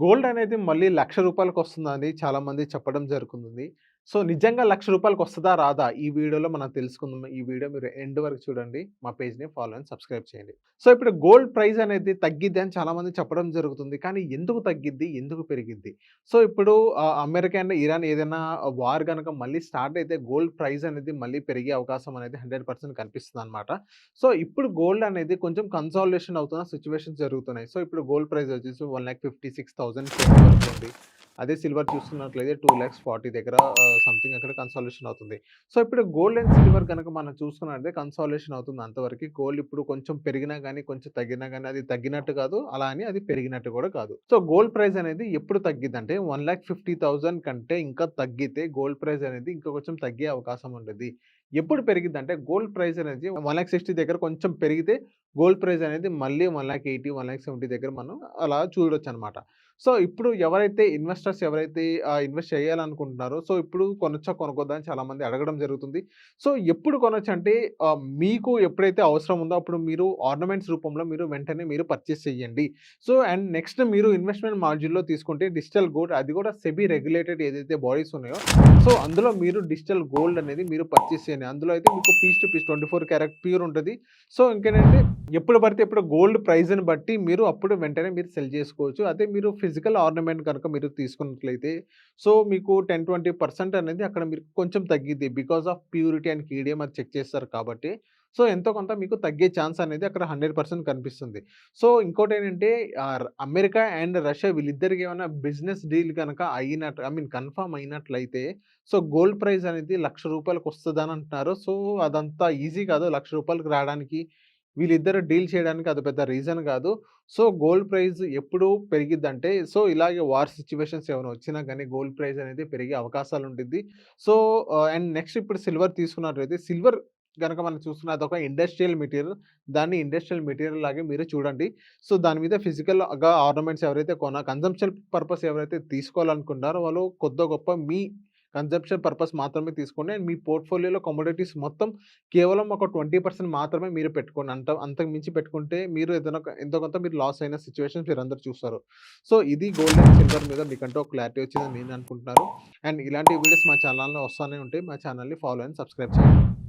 Gold అనేది మళ్ళీ రూ. 1,00,000 వస్తుందని చాలామంది చెప్పడం జరుగుతుంది. సో, నిజంగా రూ. 1,00,000 వస్తదా? రాదా? ఈ వీడియోలో మనం తెలుసుకుందాం. ఈ వీడియో మీరు ఎండ్ వరకు చూడండి. మా పేజ్‌ని ఫాలో అండ్ సబ్స్క్రైబ్ చేయండి. సో, ఇప్పుడు గోల్డ్ ప్రైస్ అనేది తగ్గిద్ది అని చాలామంది చెప్పడం జరుగుతుంది. కానీ ఎందుకు తగ్గిద్ది? ఎందుకు పెరిగిద్ది? సో, ఇప్పుడు అమెరికా అండ్ ఇరాన్ ఏదైనా వార్ గనక మళ్ళీ స్టార్ట్ అయితే గోల్డ్ ప్రైస్ అనేది మళ్ళీ పెరిగే అవకాశం అనేది 100% కనిపిస్తుందనమాట. సో, ఇప్పుడు గోల్డ్ అనేది కొంచెం కన్సాలిడేషన్ అవుతున్న సిట్యుయేషన్స్ జరుగుతున్నాయి. సో, ఇప్పుడు గోల్డ్ ప్రైస్ వచ్చేసి 1,56,000 వరకు ఉంది. అదే సిల్వర్ చూస్తున్నట్లయితే 2,40,000 దగ్గర సంథింగ్ అక్కడ కన్సాలిడేషన్ అవుతుంది. సో, ఇప్పుడు గోల్డ్ అండ్ సిల్వర్ గనక మనం చూసుకున్నట్లయితే కన్సాలిడేషన్ అవుతుంది అంతవరకి. గోల్డ్ ఇప్పుడు కొంచెం పెరిగినా గాని, కొంచెం తగ్గినా గాని అది తగ్గినట్టు కాదు. అలా అని అది పెరిగినట్టు కూడా కాదు. సో, గోల్డ్ ప్రైస్ అనేది ఎప్పుడు తగ్గిద్దంటే 1,50,000 కంటే ఇంకా తగ్గితే గోల్డ్ ప్రైస్ అనేది ఇంకా కొంచెం తగ్గే అవకాశం ఉంటది. ఎప్పుడు పెరిగిద్దంటే గోల్డ్ ప్రైస్ అనేది 1,60,000 దగ్గర కొంచెం పెరిగితే గోల్డ్ ప్రైస్ అనేది మళ్ళీ 1,80,000, 1,70,000 దగ్గర మనం అలా చూడొచ్చనమాట. సో, ఇప్పుడు ఎవరైతే ఇన్వెస్టర్స్ ఎవరైతే ఇన్వెస్ట్ చేయాలనుకుంటున్నారో, సో, ఇప్పుడు కొనొచ్చా? కొనుక్కోద్దా? అని చాలామంది అడగడం జరుగుతుంది. సో, ఎప్పుడు కొనొచ్చంటే మీకు ఎప్పుడైతే అవసరం ఉందో అప్పుడు మీరు ఆర్నమెంట్స్ రూపంలో మీరు వెంటనే మీరు పర్చేస్ చేయండి. సో, అండ్ నెక్స్ట్ మీరు ఇన్వెస్ట్‌మెంట్ మాడ్యూల్‌లో తీసుకుంటే డిజిటల్ గోల్డ్ అది కూడా సెబీ రెగ్యులేటెడ్ ఏదైతే బాడీస్ ఉన్నాయో, సో, అందులో మీరు డిజిటల్ గోల్డ్ అనేది మీరు పర్చేస్ చేయండి. అందులో అయితే మీకు piece to piece 24 carat pure ఉంటది. సో, ఇంకేంటంటే ఎప్పుడు పడితే ఇప్పుడు గోల్డ్ ప్రైజ్‌ని బట్టి మీరు అప్పుడు వెంటనే మీరు సెల్ చేసుకోవచ్చు. అదే మీరు ఫిజికల్ ఆర్నమెంట్ గనుక మీరు తీసుకున్నట్లయితే సో, మీకు 20% అనేది అక్కడ మీరు కొంచెం తగ్గిద్ది. Because of purity and KDM అది చెక్ చేస్తారు కాబట్టి. సో, ఎంతో కొంత మీకు తగ్గే ఛాన్స్ అనేది అక్కడ 100% కనిపిస్తుంది. సో, ఇంకోటేంటంటే అమెరికా అండ్ రష్యా వీళ్ళిద్దరికి ఏమైనా బిజినెస్ డీల్ గనక అయినట్టు కన్ఫర్మ్ అయినట్లయితే సో, గోల్డ్ ప్రైస్ అనేది రూ. 1,00,000 వస్తదని అంటున్నారు. సో, అదంతా ఈజీ కాదు. రూ. 1,00,000 రాడానికి వీళ్ళిద్దరు డీల్ చేయడానికి అది పెద్ద రీజన్ గాదు. సో, గోల్డ్ ప్రైస్ ఎప్పుడు పెరిగిద్దంటే, సో, ఇలాగే వార్ సిట్యుయేషన్స్ ఏమైనా వచ్చినా గానీ గోల్డ్ ప్రైస్ అనేది పెరిగే అవకాశాలుండిద్ది. సో, అండ్ నెక్స్ట్ ఇప్పుడు సిల్వర్ తీసుకున్నట్లయితే, సిల్వర్ గనక మనం చూస్తున్న అదొక ఇండస్ట్రియల్ మెటీరియల్. దాన్ని ఇండస్ట్రియల్ మెటీరియల్ లాగే మీరు చూడండి. సో, దాని మీద ఫిజికల్‌గా ఆర్నమెంట్స్ ఎవరైతే కన్జంప్షన్ పర్పస్ ఎవరైతే తీసుకోవాలనుకుంటున్నారో వాళ్ళు కొద్దో గొప్ప మీ కన్జంప్షన్ పర్పస్ మాత్రమే తీసుకోండి. అండ్ మీ పోర్ట్‌ఫోలియోలో కమోడిటీస్ మొత్తం కేవలం ఒక 20% మాత్రమే మీరు పెట్టుకోండి. అంతకు మించి పెట్టుకుంటే మీరు ఏదైనా ఎంతో కొంత మీరు లాస్ అయిన సిట్యుయేషన్స్ మీరందరూ చూస్తారు. సో, ఇది గోల్డ్ అండ్ సిల్వర్ మీద మీకంటూ ఒక క్లారిటీ వచ్చిందని నేను అనుకుంటున్నాను. అండ్ ఇలాంటి వీడియోస్ మా ఛానెల్‌లో వస్తానే ఉంటాయి. మా ఛానెల్‌ని ఫాలో అండ్ సబ్స్క్రైబ్ చేయండి.